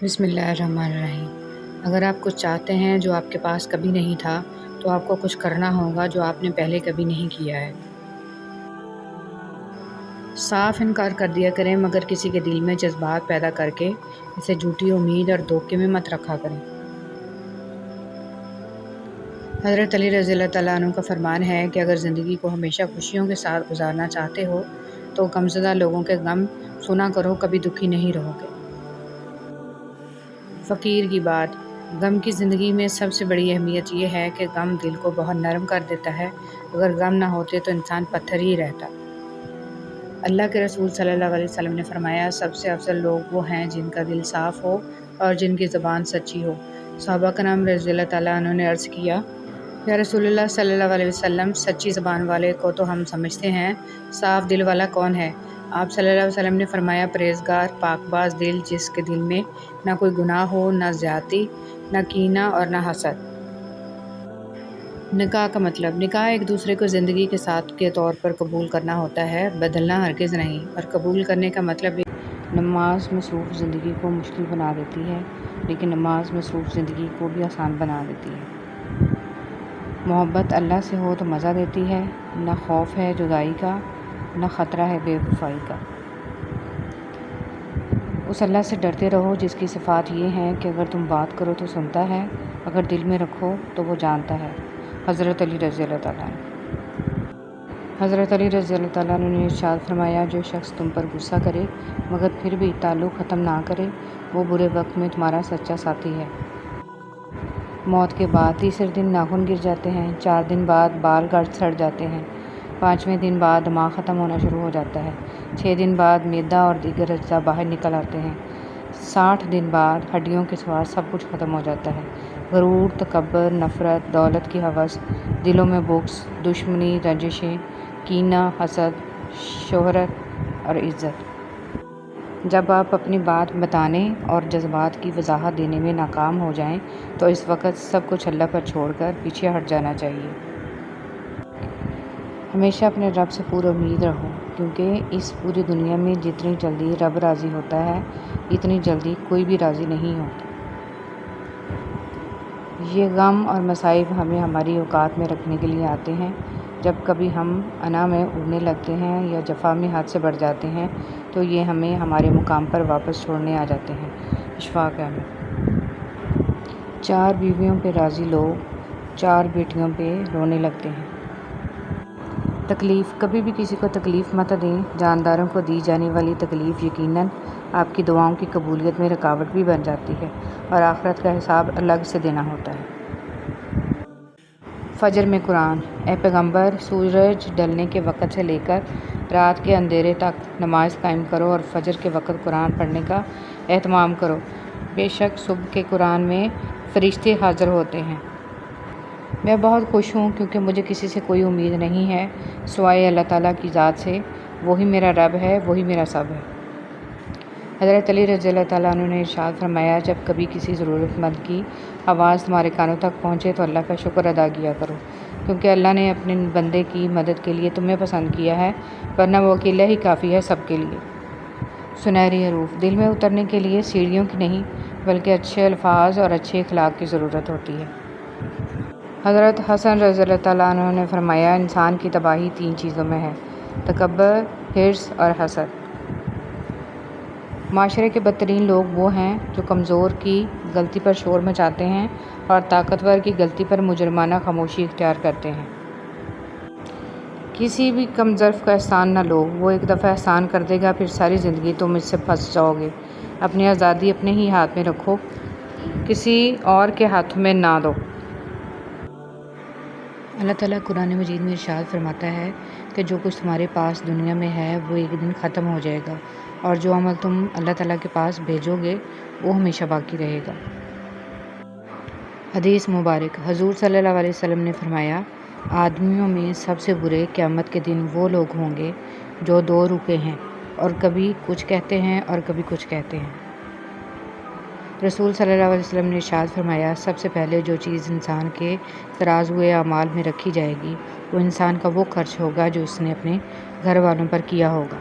بسم اللہ الرحمن الرحیم۔ اگر آپ کچھ چاہتے ہیں جو آپ کے پاس کبھی نہیں تھا تو آپ کو کچھ کرنا ہوگا جو آپ نے پہلے کبھی نہیں کیا ہے۔ صاف انکار کر دیا کریں مگر کسی کے دل میں جذبات پیدا کر کے اسے جھوٹی امید اور دھوکے میں مت رکھا کریں۔ حضرت علی رضی اللہ تعالیٰ عنہ کا فرمان ہے کہ اگر زندگی کو ہمیشہ خوشیوں کے ساتھ گزارنا چاہتے ہو تو غمزدہ لوگوں کے غم سنا کرو، کبھی دکھی نہیں رہو گے۔ فقیر کی بات: غم کی زندگی میں سب سے بڑی اہمیت یہ ہے کہ غم دل کو بہت نرم کر دیتا ہے۔ اگر غم نہ ہوتے تو انسان پتھر ہی رہتا۔ اللہ کے رسول صلی اللہ علیہ وسلم نے فرمایا، سب سے افضل لوگ وہ ہیں جن کا دل صاف ہو اور جن کی زبان سچی ہو۔ صحابہ کرام رضی اللہ تعالیٰ عنہ نے عرض کیا، یا رسول اللہ صلی اللہ علیہ وسلم، سچی زبان والے کو تو ہم سمجھتے ہیں، صاف دل والا کون ہے؟ آپ صلی اللہ علیہ وسلم نے فرمایا، پرہیزگار، پاک باز دل، جس کے دل میں نہ کوئی گناہ ہو، نہ زیادتی، نہ کینہ اور نہ حسد۔ نکاح کا مطلب: نکاح ایک دوسرے کو زندگی کے ساتھ کے طور پر قبول کرنا ہوتا ہے، بدلنا ہرگز نہیں۔ اور قبول کرنے کا مطلب نماز مصروف زندگی کو مشکل بنا دیتی ہے، لیکن نماز مصروف زندگی کو بھی آسان بنا دیتی ہے۔ محبت اللہ سے ہو تو مزہ دیتی ہے، نہ خوف ہے جدائی کا، نہ خطرہ ہے بے وفائی کا۔ اس اللہ سے ڈرتے رہو جس کی صفات یہ ہیں کہ اگر تم بات کرو تو سنتا ہے، اگر دل میں رکھو تو وہ جانتا ہے۔ حضرت علی رضی اللہ تعالیٰ عنہ۔ حضرت علی رضی اللہ تعالیٰ عنہ نے ارشاد فرمایا، جو شخص تم پر غصہ کرے مگر پھر بھی تعلق ختم نہ کرے، وہ برے وقت میں تمہارا سچا ساتھی ہے۔ موت کے بعد تیسرے دن ناخن گر جاتے ہیں، 4 دن بعد بال سڑ جاتے ہیں، 5ویں دن بعد دماغ ختم ہونا شروع ہو جاتا ہے، 6 دن بعد معدہ اور دیگر اجزاء باہر نکل آتے ہیں، 60 دن بعد ہڈیوں کے سوا سب کچھ ختم ہو جاتا ہے۔ غرور، تکبر، نفرت، دولت کی ہوس، دلوں میں بغض، دشمنی، رنجشیں، کینہ، حسد، شہرت اور عزت۔ جب آپ اپنی بات بتانے اور جذبات کی وضاحت دینے میں ناکام ہو جائیں تو اس وقت سب کچھ اللہ پر چھوڑ کر پیچھے ہٹ جانا چاہیے۔ ہمیشہ اپنے رب سے پورا امید رہو، کیونکہ اس پوری دنیا میں جتنی جلدی رب راضی ہوتا ہے اتنی جلدی کوئی بھی راضی نہیں ہوتا۔ یہ غم اور مصائب ہمیں ہماری اوقات میں رکھنے کے لیے آتے ہیں۔ جب کبھی ہم انا میں اڑنے لگتے ہیں یا جفا میں حد سے بڑھ جاتے ہیں تو یہ ہمیں ہمارے مقام پر واپس چھوڑنے آ جاتے ہیں۔ اشفاق احمد۔ 4 بیویوں پہ راضی لوگ 4 بیٹیوں پہ رونے لگتے ہیں۔ تکلیف: کبھی بھی کسی کو تکلیف مت دیں۔ جانداروں کو دی جانے والی تکلیف یقیناً آپ کی دعاؤں کی قبولیت میں رکاوٹ بھی بن جاتی ہے اور آخرت کا حساب الگ سے دینا ہوتا ہے۔ فجر میں قرآن: اے پیغمبر، سورج ڈھلنے کے وقت سے لے کر رات کے اندھیرے تک نماز قائم کرو اور فجر کے وقت قرآن پڑھنے کا اہتمام کرو، بے شک صبح کے قرآن میں فرشتے حاضر ہوتے ہیں۔ میں بہت خوش ہوں کیونکہ مجھے کسی سے کوئی امید نہیں ہے سوائے اللہ تعالیٰ کی ذات سے، وہی میرا رب ہے، وہی میرا سب ہے۔ حضرت علی رضی اللہ تعالیٰ عنہ نے ارشاد فرمایا، جب کبھی کسی ضرورت مند کی آواز تمہارے کانوں تک پہنچے تو اللہ کا شکر ادا کیا کرو، کیونکہ اللہ نے اپنے بندے کی مدد کے لیے تمہیں پسند کیا ہے، ورنہ وہ اکیلا ہی کافی ہے سب کے لیے۔ سنہری حروف: دل میں اترنے کے لیے سیڑھیوں کی نہیں بلکہ اچھے الفاظ اور اچھے اخلاق کی ضرورت ہوتی ہے۔ حضرت حسن رضی اللہ تعالیٰ عنہ نے فرمایا، انسان کی تباہی 3 چیزوں میں ہے: تکبر، حرص اور حسد۔ معاشرے کے بدترین لوگ وہ ہیں جو کمزور کی غلطی پر شور مچاتے ہیں اور طاقتور کی غلطی پر مجرمانہ خاموشی اختیار کرتے ہیں۔ کسی بھی کم ظرف کا احسان نہ لو، وہ ایک دفعہ احسان کر دے گا، پھر ساری زندگی تم اس سے پھنس جاؤ گے۔ اپنی آزادی اپنے ہی ہاتھ میں رکھو، کسی اور کے ہاتھوں میں نہ دو۔ اللہ تعالیٰ قرآن مجید میں ارشاد فرماتا ہے کہ جو کچھ تمہارے پاس دنیا میں ہے وہ ایک دن ختم ہو جائے گا، اور جو عمل تم اللہ تعالیٰ کے پاس بھیجو گے وہ ہمیشہ باقی رہے گا۔ حدیث مبارک: حضور صلی اللہ علیہ وسلم نے فرمایا، آدمیوں میں سب سے برے قیامت کے دن وہ لوگ ہوں گے جو 2 روپے ہیں اور کبھی کچھ کہتے ہیں اور کبھی کچھ کہتے ہیں۔ رسول صلی اللہ علیہ وسلم نے ارشاد فرمایا، سب سے پہلے جو چیز انسان کے ترازوئے اعمال میں رکھی جائے گی وہ انسان کا وہ خرچ ہوگا جو اس نے اپنے گھر والوں پر کیا ہوگا۔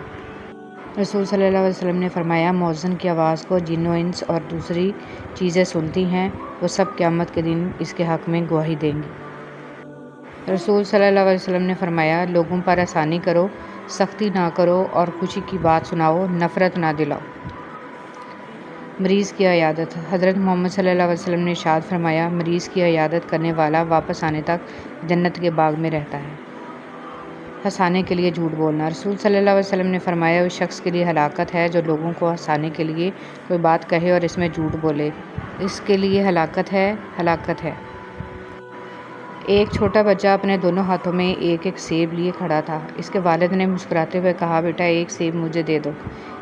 رسول صلی اللہ علیہ وسلم نے فرمایا، مؤذن کی آواز کو جن و انس اور دوسری چیزیں سنتی ہیں، وہ سب قیامت کے دن اس کے حق میں گواہی دیں گی۔ رسول صلی اللہ علیہ وسلم نے فرمایا، لوگوں پر آسانی کرو، سختی نہ کرو اور خوشی کی بات سناؤ، نفرت نہ دلاؤ۔ مریض کی عیادت۔ حضرت محمد صلی اللہ علیہ وسلم نے ارشاد فرمایا، مریض کی عیادت کرنے والا واپس آنے تک جنت کے باغ میں رہتا ہے۔ ہنسانے کے لیے جھوٹ بولنا۔ رسول صلی اللہ علیہ وسلم نے فرمایا، اس شخص کے لیے ہلاکت ہے جو لوگوں کو ہنسانے کے لیے کوئی بات کہے اور اس میں جھوٹ بولے، اس کے لیے ہلاکت ہے، ہلاکت ہے۔ ایک چھوٹا بچہ اپنے دونوں ہاتھوں میں ایک ایک سیب لیے کھڑا تھا۔ اس کے والد نے مسکراتے ہوئے کہا، بیٹا ایک سیب مجھے دے دو۔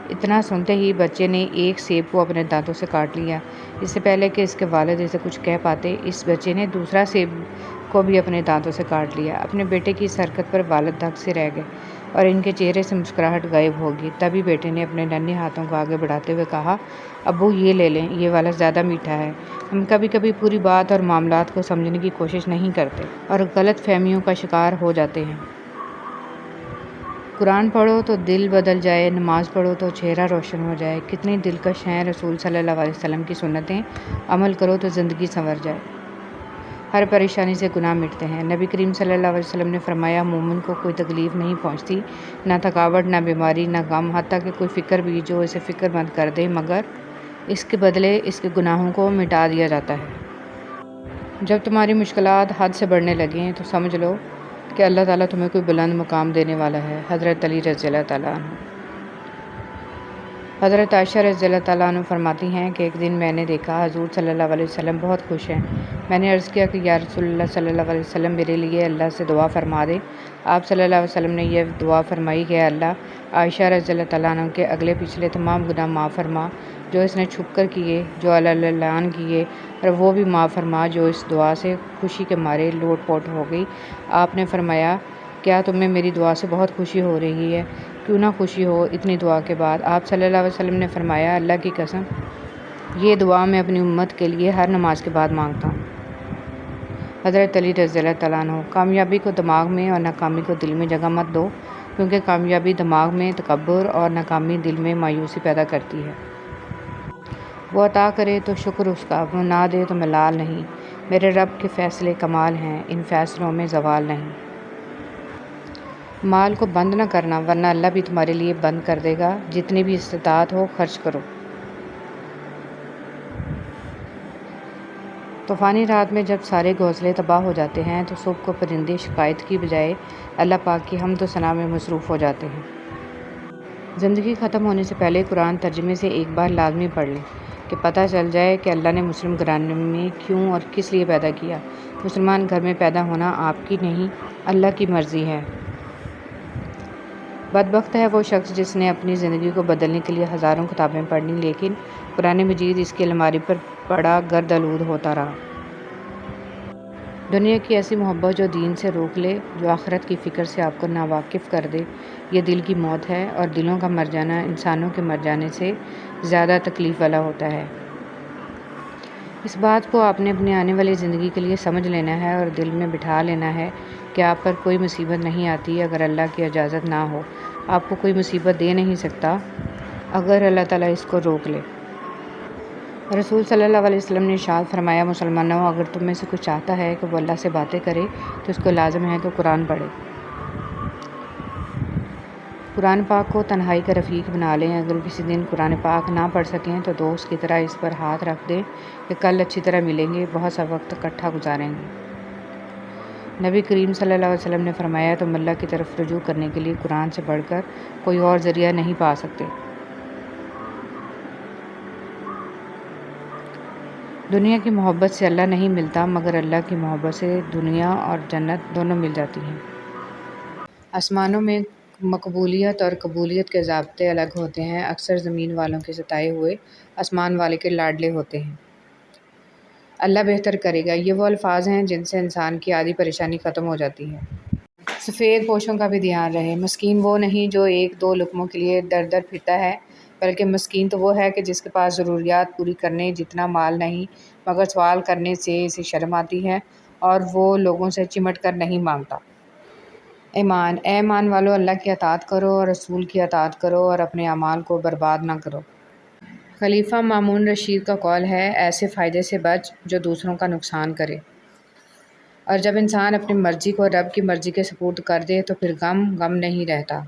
اتنا سنتے ہی بچے نے ایک سیب کو اپنے دانتوں سے کاٹ لیا۔ اس سے پہلے کہ اس کے والد اسے کچھ کہہ پاتے، اس بچے نے دوسرا سیب کو بھی اپنے دانتوں سے کاٹ لیا۔ اپنے بیٹے کی اس حرکت پر والد دھک سے رہ گئے اور ان کے چہرے سے مسکراہٹ غائب ہو گئی۔ تبھی بیٹے نے اپنے ننھے ہاتھوں کو آگے بڑھاتے ہوئے کہا، ابو یہ لے لیں، یہ والا زیادہ میٹھا ہے۔ ہم کبھی کبھی پوری بات اور معاملات کو سمجھنے کی کوشش نہیں کرتے اور غلط فہمیوں کا شکار ہو جاتے ہیں۔ قرآن پڑھو تو دل بدل جائے، نماز پڑھو تو چہرہ روشن ہو جائے۔ کتنی دلکش ہیں رسول صلی اللہ علیہ وسلم کی سنتیں، عمل کرو تو زندگی سنور جائے۔ ہر پریشانی سے گناہ مٹتے ہیں۔ نبی کریم صلی اللہ علیہ وسلم نے فرمایا، مومن کو کوئی تکلیف نہیں پہنچتی، نہ تھکاوٹ، نہ بیماری، نہ غم، حتیٰ کہ کوئی فکر بھی جو اسے فکر مند کر دے، مگر اس کے بدلے اس کے گناہوں کو مٹا دیا جاتا ہے۔ جب تمہاری مشکلات حد سے بڑھنے لگیں تو سمجھ لو کہ اللہ تعالیٰ تمہیں کوئی بلند مقام دینے والا ہے۔ حضرت علی رضی اللہ تعالیٰ عنہ۔ حضرت عائشہ رضی اللہ تعالیٰ عنہ فرماتی ہیں کہ ایک دن میں نے دیکھا حضور صلی اللہ علیہ وسلم بہت خوش ہیں۔ میں نے عرض کیا کہ یا رسول اللہ صلی اللہ علیہ وسلم، میرے لیے اللہ سے دعا فرما دے۔ آپ صلی اللہ علیہ وسلم نے یہ دعا فرمائی کہ اللہ عائشہ رضی اللہ تعالیٰ عنہ کے اگلے پچھلے تمام گناہ معاف فرما، جو اس نے چھپ کر کیے، جو علن کیے، اور وہ بھی معاف فرما جو اس دعا سے خوشی کے مارے لوٹ پوٹ ہو گئی۔ آپ نے فرمایا، کیا تمہیں میری دعا سے بہت خوشی ہو رہی ہے؟ کیوں نہ خوشی ہو اتنی دعا کے بعد؟ آپ صلی اللہ علیہ وسلم نے فرمایا، اللہ کی قسم، یہ دعا میں اپنی امت کے لیے ہر نماز کے بعد مانگتا ہوں۔ حضرت علی رضی اللہ تعالیٰ عنہ۔ کامیابی کو دماغ میں اور ناکامی کو دل میں جگہ مت دو، کیونکہ کامیابی دماغ میں تکبر اور ناکامی دل میں مایوسی پیدا کرتی ہے۔ وہ عطا کرے تو شکر اس کا، وہ نہ دے تو ملال نہیں۔ میرے رب کے فیصلے کمال ہیں، ان فیصلوں میں زوال نہیں۔ مال کو بند نہ کرنا، ورنہ اللہ بھی تمہارے لیے بند کر دے گا۔ جتنی بھی استطاعت ہو خرچ کرو۔ طوفانی رات میں جب سارے گھونسلے تباہ ہو جاتے ہیں تو صبح کو پرندے شکایت کی بجائے اللہ پاک کی حمد و ثنا میں مصروف ہو جاتے ہیں۔ زندگی ختم ہونے سے پہلے قرآن ترجمے سے ایک بار لازمی پڑھ لیں کہ پتہ چل جائے کہ اللہ نے مسلم گھرانے میں کیوں اور کس لیے پیدا کیا۔ مسلمان گھر میں پیدا ہونا آپ کی نہیں، اللہ کی مرضی ہے۔ بدبخت ہے وہ شخص جس نے اپنی زندگی کو بدلنے کے لیے ہزاروں کتابیں پڑھ لیں، لیکن قرآن مجید اس کی الماری پر پڑا گرد آلود ہوتا رہا۔ دنیا کی ایسی محبت جو دین سے روک لے، جو آخرت کی فکر سے آپ کو ناواقف کر دے، یہ دل کی موت ہے، اور دلوں کا مر جانا انسانوں کے مر جانے سے زیادہ تکلیف والا ہوتا ہے۔ اس بات کو آپ نے اپنی آنے والی زندگی کے لیے سمجھ لینا ہے اور دل میں بٹھا لینا ہے کہ آپ پر کوئی مصیبت نہیں آتی اگر اللہ کی اجازت نہ ہو۔ آپ کو کوئی مصیبت دے نہیں سکتا اگر اللہ تعالیٰ اس کو روک لے۔ رسول صلی اللہ علیہ وسلم نے ارشاد فرمایا، مسلمانوں، اگر تم میں سے کوئی چاہتا ہے کہ وہ اللہ سے باتیں کرے تو اس کو لازم ہے کہ قرآن پڑھے۔ قرآن پاک کو تنہائی کا رفیق بنا لیں۔ اگر کسی دن قرآن پاک نہ پڑھ سکیں تو دوست کی طرح اس پر ہاتھ رکھ دیں کہ کل اچھی طرح ملیں گے، بہت سا وقت اکٹھا گزاریں گے۔ نبی کریم صلی اللہ علیہ وسلم نے فرمایا، تم اللہ کی طرف رجوع کرنے کے لیے قرآن سے بڑھ کر کوئی اور ذریعہ نہیں پا سکتے۔ دنیا کی محبت سے اللہ نہیں ملتا، مگر اللہ کی محبت سے دنیا اور جنت دونوں مل جاتی ہیں۔ آسمانوں میں مقبولیت اور قبولیت کے ضابطے الگ ہوتے ہیں۔ اکثر زمین والوں کے ستائے ہوئے آسمان والے کے لاڈلے ہوتے ہیں۔ اللہ بہتر کرے گا، یہ وہ الفاظ ہیں جن سے انسان کی آدھی پریشانی ختم ہو جاتی ہے۔ سفید پوشوں کا بھی دھیان رہے۔ مسکین وہ نہیں جو ایک دو لقموں کے لیے در در پھرتا ہے، بلکہ مسکین تو وہ ہے کہ جس کے پاس ضروریات پوری کرنے جتنا مال نہیں، مگر سوال کرنے سے اسے شرم آتی ہے اور وہ لوگوں سے چمٹ کر نہیں مانگتا۔ ایمان، اے ایمان والو، اللہ کی اطاعت کرو اور رسول کی اطاعت کرو اور اپنے اعمال کو برباد نہ کرو۔ خلیفہ مامون رشید کا قول ہے، ایسے فائدے سے بچ جو دوسروں کا نقصان کرے، اور جب انسان اپنی مرضی کو رب کی مرضی کے سپرد کر دے تو پھر غم نہیں رہتا۔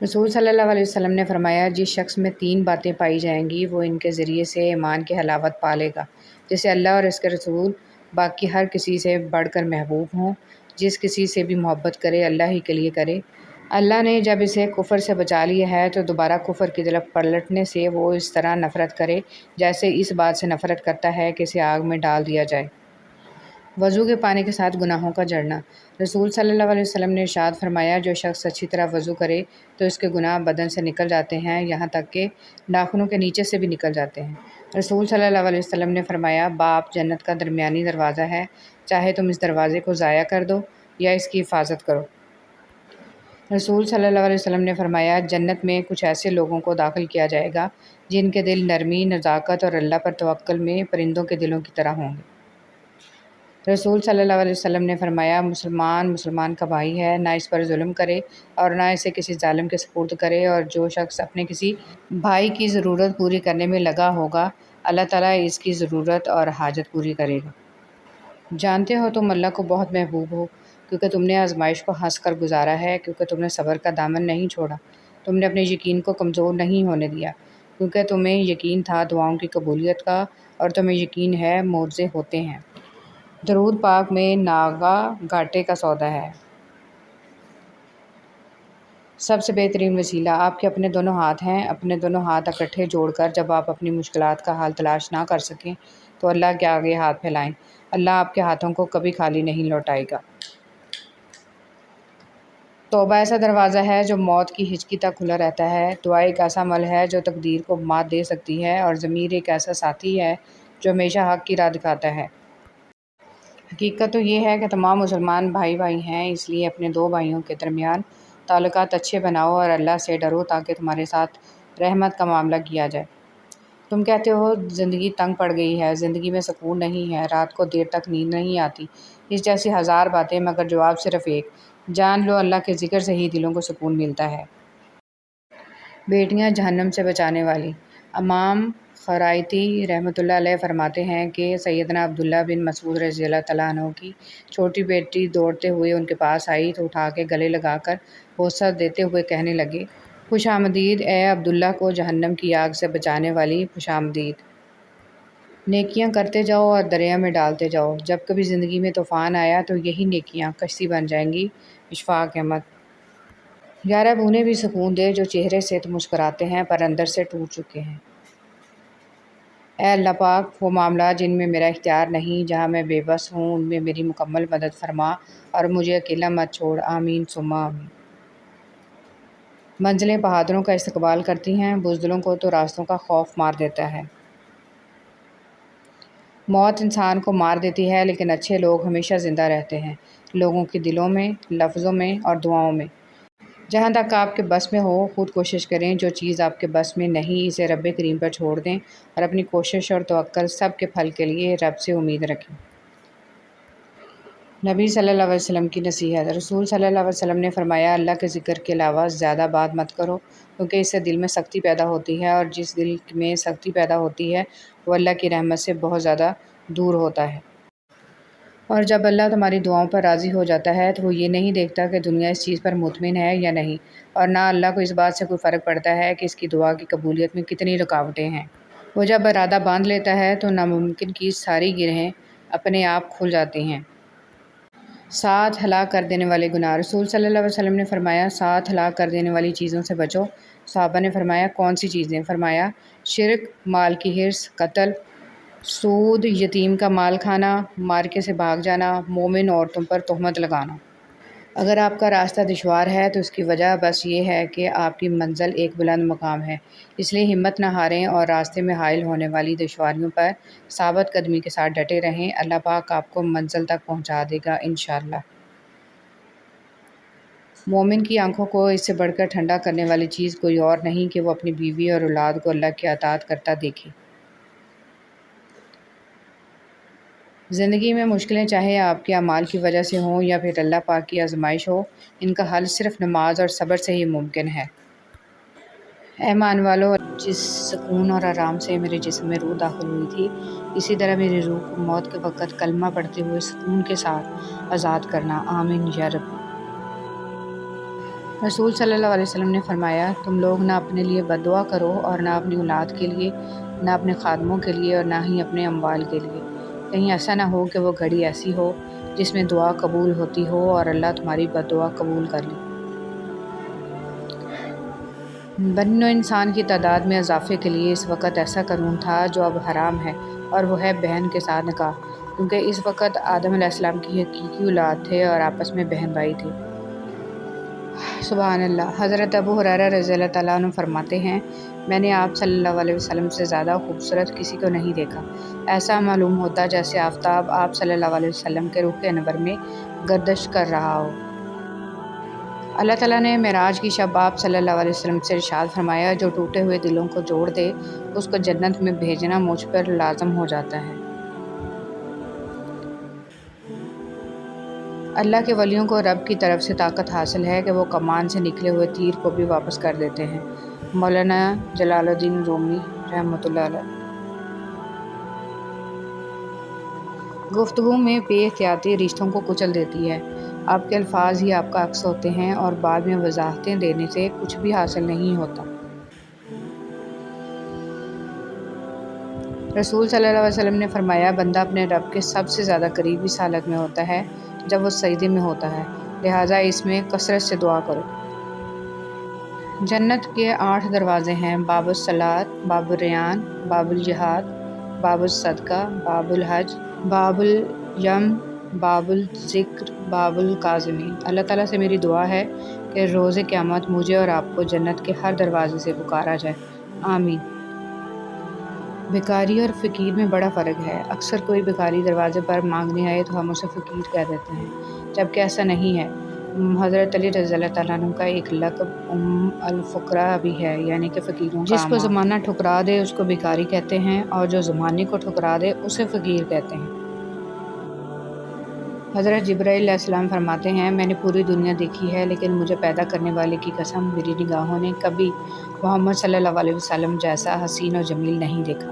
رسول صلی اللہ علیہ وسلم نے فرمایا، جس شخص میں 3 باتیں پائی جائیں گی وہ ان کے ذریعے سے ایمان کی حلاوت پا لے گا، جسے اللہ اور اس کے رسول باقی ہر کسی سے بڑھ کر محبوب ہوں۔ جس کسی سے بھی محبت کرے اللہ ہی کے لیے کرے۔ اللہ نے جب اسے کفر سے بچا لیا ہے تو دوبارہ کفر کی طرف پلٹنے سے وہ اس طرح نفرت کرے جیسے اس بات سے نفرت کرتا ہے کہ اسے آگ میں ڈال دیا جائے۔ وضو کے پانی کے ساتھ گناہوں کا جڑنا۔ رسول صلی اللہ علیہ وسلم نے ارشاد فرمایا، جو شخص اچھی طرح وضو کرے تو اس کے گناہ بدن سے نکل جاتے ہیں، یہاں تک کہ ناخنوں کے نیچے سے بھی نکل جاتے ہیں۔ رسول صلی اللہ علیہ وسلم نے فرمایا، باب جنت کا درمیانی دروازہ ہے، چاہے تم اس دروازے کو ضائع کر دو یا اس کی حفاظت کرو۔ رسول صلی اللہ علیہ وسلم نے فرمایا، جنت میں کچھ ایسے لوگوں کو داخل کیا جائے گا جن کے دل نرمی، نزاکت اور اللہ پر توکل میں پرندوں کے دلوں کی طرح ہوں گے۔ رسول صلی اللہ علیہ وسلم نے فرمایا، مسلمان کا بھائی ہے، نہ اس پر ظلم کرے اور نہ اسے کسی ظالم کے سپرد کرے، اور جو شخص اپنے کسی بھائی کی ضرورت پوری کرنے میں لگا ہوگا اللہ تعالیٰ اس کی ضرورت اور حاجت پوری کرے گا۔ جانتے ہو تم اللہ کو بہت محبوب ہو کیونکہ تم نے آزمائش کو ہنس کر گزارا ہے، کیونکہ تم نے صبر کا دامن نہیں چھوڑا، تم نے اپنے یقین کو کمزور نہیں ہونے دیا، کیونکہ تمہیں یقین تھا دعاؤں کی قبولیت کا اور تمہیں یقین ہے معجزے ہوتے ہیں۔ درود پاک میں ناگا گھاٹے کا سودا ہے۔ سب سے بہترین وسیلہ آپ کے اپنے دونوں ہاتھ ہیں۔ اپنے دونوں ہاتھ اکٹھے جوڑ کر جب آپ اپنی مشکلات کا حل تلاش نہ کر سکیں تو اللہ کے آگے ہاتھ پھیلائیں، اللہ آپ کے ہاتھوں کو کبھی خالی نہیں لوٹائے گا۔ توبہ ایسا دروازہ ہے جو موت کی ہچکی تک کھلا رہتا ہے، دعا ایک ایسا عمل ہے جو تقدیر کو مات دے سکتی ہے، اور ضمیر ایک ایسا ساتھی ہے جو ہمیشہ حق کی راہ دکھاتا ہے۔ حقیقت تو یہ ہے کہ تمام مسلمان بھائی بھائی ہیں، اس لیے اپنے 2 بھائیوں کے درمیان تعلقات اچھے بناؤ اور اللہ سے ڈرو تاکہ تمہارے ساتھ رحمت کا معاملہ کیا جائے۔ تم کہتے ہو زندگی تنگ پڑ گئی ہے، زندگی میں سکون نہیں ہے، رات کو دیر تک نیند نہیں آتی، اس جیسی ہزار باتیں، مگر جواب صرف ایک، جان لو اللہ کے ذکر سے ہی دلوں کو سکون ملتا ہے۔ بیٹیاں جہنم سے بچانے والی۔ امام خرائطی رحمۃ اللہ علیہ فرماتے ہیں کہ سیدنا عبداللہ بن مسعود رضی اللہ تعالیٰ عنہ کی چھوٹی بیٹی دوڑتے ہوئے ان کے پاس آئی تو اٹھا کے گلے لگا کر بوسہ دیتے ہوئے کہنے لگے، خوش آمدید اے عبداللہ کو جہنم کی آگ سے بچانے والی، خوش آمدید۔ نیکیاں کرتے جاؤ اور دریا میں ڈالتے جاؤ، جب کبھی زندگی میں طوفان آیا تو یہی نیکیاں کشتی بن جائیں گی۔ اشفاق احمد۔ 11 بوندیں بھی سکون دے جو چہرے سے تو مسکراتے ہیں پر اندر سے ٹوٹ چکے ہیں۔ اے اللہ پاک، وہ معاملات جن میں میرا اختیار نہیں، جہاں میں بے بس ہوں، ان میں میری مکمل مدد فرما اور مجھے اکیلا مت چھوڑ، آمین ثم آمین۔ منزلیں بہادروں کا استقبال کرتی ہیں، بزدلوں کو تو راستوں کا خوف مار دیتا ہے۔ موت انسان کو مار دیتی ہے لیکن اچھے لوگ ہمیشہ زندہ رہتے ہیں، لوگوں کے دلوں میں، لفظوں میں اور دعاؤں میں۔ جہاں تک آپ کے بس میں ہو خود کوشش کریں، جو چیز آپ کے بس میں نہیں اسے رب کریم پر چھوڑ دیں اور اپنی کوشش اور توکل سب کے پھل کے لیے رب سے امید رکھیں۔ نبی صلی اللہ علیہ وسلم کی نصیحت۔ رسول صلی اللہ علیہ وسلم نے فرمایا، اللہ کے ذکر کے علاوہ زیادہ بات مت کرو کیونکہ اس سے دل میں سختی پیدا ہوتی ہے، اور جس دل میں سختی پیدا ہوتی ہے وہ اللہ کی رحمت سے بہت زیادہ دور ہوتا ہے۔ اور جب اللہ تمہاری دعاؤں پر راضی ہو جاتا ہے تو وہ یہ نہیں دیکھتا کہ دنیا اس چیز پر مطمئن ہے یا نہیں، اور نہ اللہ کو اس بات سے کوئی فرق پڑتا ہے کہ اس کی دعا کی قبولیت میں کتنی رکاوٹیں ہیں۔ وہ جب ارادہ باندھ لیتا ہے تو ناممکن کی ساری گرہیں اپنے آپ کھل جاتی ہیں۔ 7 ہلاک کر دینے والے گناہ۔ رسول صلی اللہ علیہ وسلم نے فرمایا، 7 ہلاک کر دینے والی چیزوں سے بچو۔ صحابہ نے فرمایا، کون سی چیزیں؟ فرمایا، شرک، مال کی حرص، قتل، سود، یتیم کا مال کھانا، معرکے سے بھاگ جانا، مومن عورتوں پر تہمت لگانا۔ اگر آپ کا راستہ دشوار ہے تو اس کی وجہ بس یہ ہے کہ آپ کی منزل ایک بلند مقام ہے، اس لیے ہمت نہ ہاریں اور راستے میں حائل ہونے والی دشواریوں پر ثابت قدمی کے ساتھ ڈٹے رہیں، اللہ پاک آپ کو منزل تک پہنچا دے گا انشاءاللہ۔ مومن کی آنکھوں کو اس سے بڑھ کر ٹھنڈا کرنے والی چیز کوئی اور نہیں کہ وہ اپنی بیوی اور اولاد کو اللہ کی اطاعت کرتا دیکھے۔ زندگی میں مشکلیں چاہے آپ کے اعمال کی وجہ سے ہوں یا پھر اللہ پاک کی آزمائش ہو، ان کا حل صرف نماز اور صبر سے ہی ممکن ہے۔ اے مان والو، جس سکون اور آرام سے میرے جسم میں روح داخل ہوئی تھی، اسی طرح میری روح کو موت کے وقت کلمہ پڑھتے ہوئے سکون کے ساتھ آزاد کرنا، آمین یا رب۔ رسول صلی اللہ علیہ وسلم نے فرمایا، تم لوگ نہ اپنے لیے بد دعا کرو اور نہ اپنی اولاد کے لیے، نہ اپنے خادموں کے لیے اور نہ ہی اپنے اموال کے لیے، کہیں ایسا نہ ہو کہ وہ گھڑی ایسی ہو جس میں دعا قبول ہوتی ہو اور اللہ تمہاری بد دعا قبول کر لے۔ بنی نوع انسان کی تعداد میں اضافے کے لیے اس وقت ایسا قانون تھا جو اب حرام ہے، اور وہ ہے بہن کے ساتھ نکاح، کیونکہ اس وقت آدم علیہ السلام کی حقیقی اولاد تھے اور آپس میں بہن بھائی تھے۔ سبحان اللہ۔ حضرت ابو ہریرہ رضی اللہ تعالیٰ عنہ فرماتے ہیں، میں نے آپ صلی اللہ علیہ وسلم سے زیادہ خوبصورت کسی کو نہیں دیکھا، ایسا معلوم ہوتا جیسے آفتاب آپ صلی اللہ علیہ وسلم کے رخ انور میں گردش کر رہا ہو۔ اللہ تعالیٰ نے معراج کی شب آپ صلی اللہ علیہ وسلم سے ارشاد فرمایا، جو ٹوٹے ہوئے دلوں کو جوڑ دے اس کو جنت میں بھیجنا مجھ پر لازم ہو جاتا ہے۔ اللہ کے ولیوں کو رب کی طرف سے طاقت حاصل ہے کہ وہ کمان سے نکلے ہوئے تیر کو بھی واپس کر دیتے ہیں۔ مولانا جلال الدین رومی رحمۃ اللہ علیہ۔ گفتگو میں بے احتیاطی رشتوں کو کچل دیتی ہے۔ آپ کے الفاظ ہی آپ کا عکس ہوتے ہیں اور بعد میں وضاحتیں دینے سے کچھ بھی حاصل نہیں ہوتا۔ رسول صلی اللہ علیہ وسلم نے فرمایا، بندہ اپنے رب کے سب سے زیادہ قریب اس حالت میں ہوتا ہے جب وہ سجدے میں ہوتا ہے، لہٰذا اس میں کثرت سے دعا کرو۔ جنت کے 8 دروازے ہیں: باب الصلاۃ، باب الریان، باب الجہاد، باب الصدقہ، باب الحج، باب الیم، باب الذکر، باب الکاظمین۔ اللہ تعالیٰ سے میری دعا ہے کہ روز قیامت مجھے اور آپ کو جنت کے ہر دروازے سے پکارا جائے، آمین۔ بھکاری اور فقیر میں بڑا فرق ہے۔ اکثر کوئی بھکاری دروازے پر مانگنے آئے تو ہم اسے فقیر کہہ دیتے ہیں، جبکہ ایسا نہیں ہے۔ حضرت علی رضی اللہ تعالیٰ عنہ کا ایک لقب ام الفقراء بھی ہے، یعنی کہ فقیروں کا جس کو زمانہ ٹھکرا دے اس کو بھکاری کہتے ہیں، اور جو زمانے کو ٹھکرا دے اسے فقیر کہتے ہیں۔ حضرت جبرائیل علیہ السلام فرماتے ہیں، میں نے پوری دنیا دیکھی ہے لیکن مجھے پیدا کرنے والے کی قسم، میری نگاہوں نے کبھی محمد صلی اللہ علیہ وسلم جیسا حسین اور جمیل نہیں دیکھا۔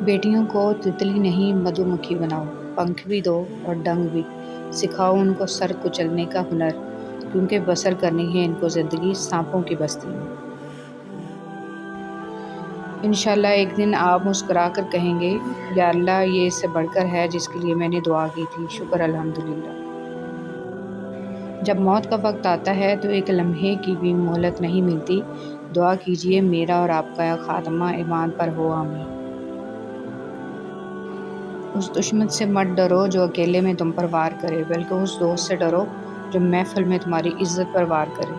بیٹیوں کو تتلی نہیں مدھو مکھی بناؤ، پنکھ بھی دو اور ڈنگ بھی، سکھاؤ ان کو سر کچلنے کا ہنر، کیونکہ بسر کرنی ہے ان کو زندگی سانپوں کی بستی میں۔ انشاءاللہ ایک دن آپ مسکرا کر کہیں گے، یا اللہ یہ اس سے بڑھ کر ہے جس کے لیے میں نے دعا کی تھی، شکر الحمدللہ۔ جب موت کا وقت آتا ہے تو ایک لمحے کی بھی مہلت نہیں ملتی، دعا کیجئے میرا اور آپ کا خاتمہ ایمان پر ہو، آمین۔ اس دشمن سے مت ڈرو جو اکیلے میں تم پر وار کرے، بلکہ اس دوست سے ڈرو جو محفل میں تمہاری عزت پر وار کرے۔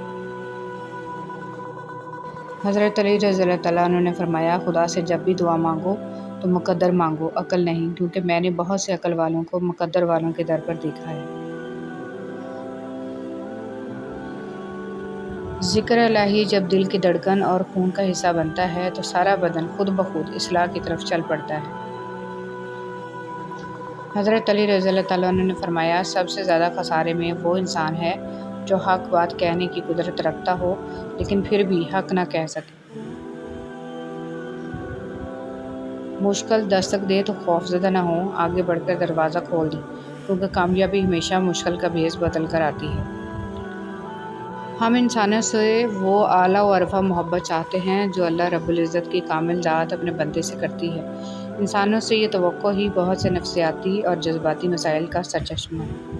حضرت علی رضی اللہ تعالیٰ عنہ نے فرمایا، خدا سے جب بھی دعا مانگو تو مقدر مانگو، عقل نہیں، کیونکہ میں نے بہت سے عقل والوں کو مقدر والوں کے در پر دیکھا ہے۔ ذکر الہی جب دل کی دھڑکن اور خون کا حصہ بنتا ہے تو سارا بدن خود بخود اصلاح کی طرف چل پڑتا ہے۔ حضرت علی رضی اللہ تعالیٰ عنہ نے فرمایا، سب سے زیادہ خسارے میں وہ انسان ہے جو حق بات کہنے کی قدرت رکھتا ہو لیکن پھر بھی حق نہ کہہ سکے۔ مشکل دستک دے تو خوف زدہ نہ ہو، آگے بڑھ کر دروازہ کھول دیں، کیونکہ کامیابی ہمیشہ مشکل کا بھیس بدل کر آتی ہے۔ ہم انسانوں سے وہ اعلیٰ و عرفہ محبت چاہتے ہیں جو اللہ رب العزت کی کامل ذات اپنے بندے سے کرتی ہے۔ انسانوں سے یہ توقع ہی بہت سے نفسیاتی اور جذباتی مسائل کا سرچشمہ ہے۔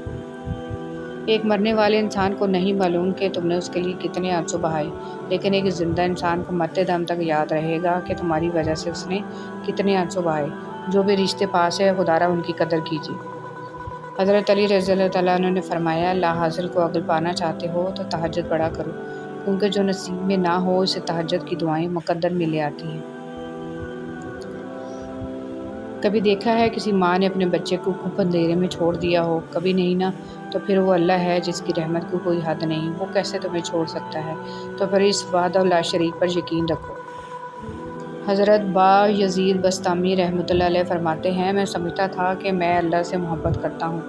ایک مرنے والے انسان کو نہیں معلوم کہ تم نے اس کے لیے کتنے آنسو بہائے، لیکن ایک زندہ انسان کو مرتے دم تک یاد رہے گا کہ تمہاری وجہ سے اس نے کتنے آنسو بہائے۔ جو بھی رشتے پاس ہے خدا را ان کی قدر کیجیے۔ حضرت علی رضی اللہ تعالیٰ عنہ نے فرمایا، لا حاصل کو اگر پانا چاہتے ہو تو تہجد پڑھا کرو، کیونکہ جو نصیب میں نہ ہو اسے تہجد کی دعائیں مقدر میں لے آتی ہیں۔ کبھی دیکھا ہے کسی ماں نے اپنے بچے کو خوب اندھیرے میں چھوڑ دیا ہو؟ کبھی نہیں نا۔ تو پھر وہ اللہ ہے جس کی رحمت کو کوئی حد نہیں، وہ کیسے تمہیں چھوڑ سکتا ہے؟ تو پھر اس وحدہ لا شریک پر یقین رکھو۔ حضرت با یزید بستامی رحمۃ اللہ علیہ فرماتے ہیں، میں سمجھتا تھا کہ میں اللہ سے محبت کرتا ہوں،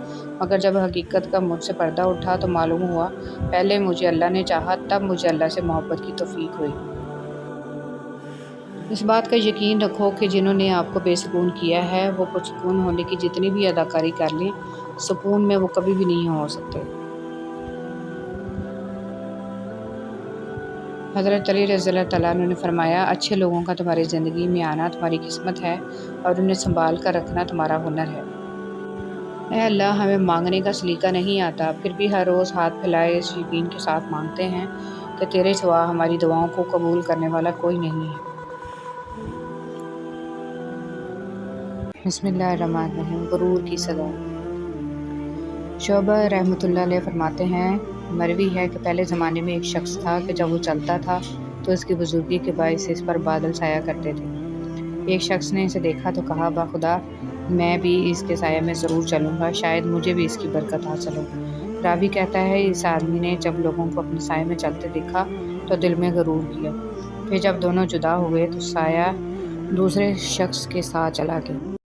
مگر جب حقیقت کا مجھ سے پردہ اٹھا تو معلوم ہوا پہلے مجھے اللہ نے چاہا، تب مجھے اللہ سے محبت کی توفیق ہوئی۔ اس بات کا یقین رکھو کہ جنہوں نے آپ کو بے سکون کیا ہے وہ پرسکون ہونے کی جتنی بھی اداکاری کر لیں، سکون میں وہ کبھی بھی نہیں ہو سکتے۔ حضرت علی رضی اللہ تعالیٰ عنہ نے فرمایا، اچھے لوگوں کا تمہاری زندگی میں آنا تمہاری قسمت ہے اور انہیں سنبھال کر رکھنا تمہارا ہنر ہے۔ اے اللہ، ہمیں مانگنے کا سلیقہ نہیں آتا، پھر بھی ہر روز ہاتھ پھیلائے اس یقین کے ساتھ مانگتے ہیں کہ تیرے سوا ہماری دعاؤں کو قبول کرنے والا کوئی نہیں ہے۔ بسم اللہ الرحمن الرحیم۔ غرور کی سزا۔ شعبہ رحمۃ اللہ علیہ فرماتے ہیں، مروی ہے کہ پہلے زمانے میں ایک شخص تھا کہ جب وہ چلتا تھا تو اس کی بزرگی کے باعث اس پر بادل سایہ کرتے تھے۔ ایک شخص نے اسے دیکھا تو کہا، باخدا میں بھی اس کے سایہ میں ضرور چلوں گا، شاید مجھے بھی اس کی برکت حاصل ہو۔ راوی کہتا ہے، اس آدمی نے جب لوگوں کو اپنے سائے میں چلتے دیکھا تو دل میں غرور کیا، پھر جب دونوں جدا ہوئے تو سایہ دوسرے شخص کے ساتھ چلا گیا۔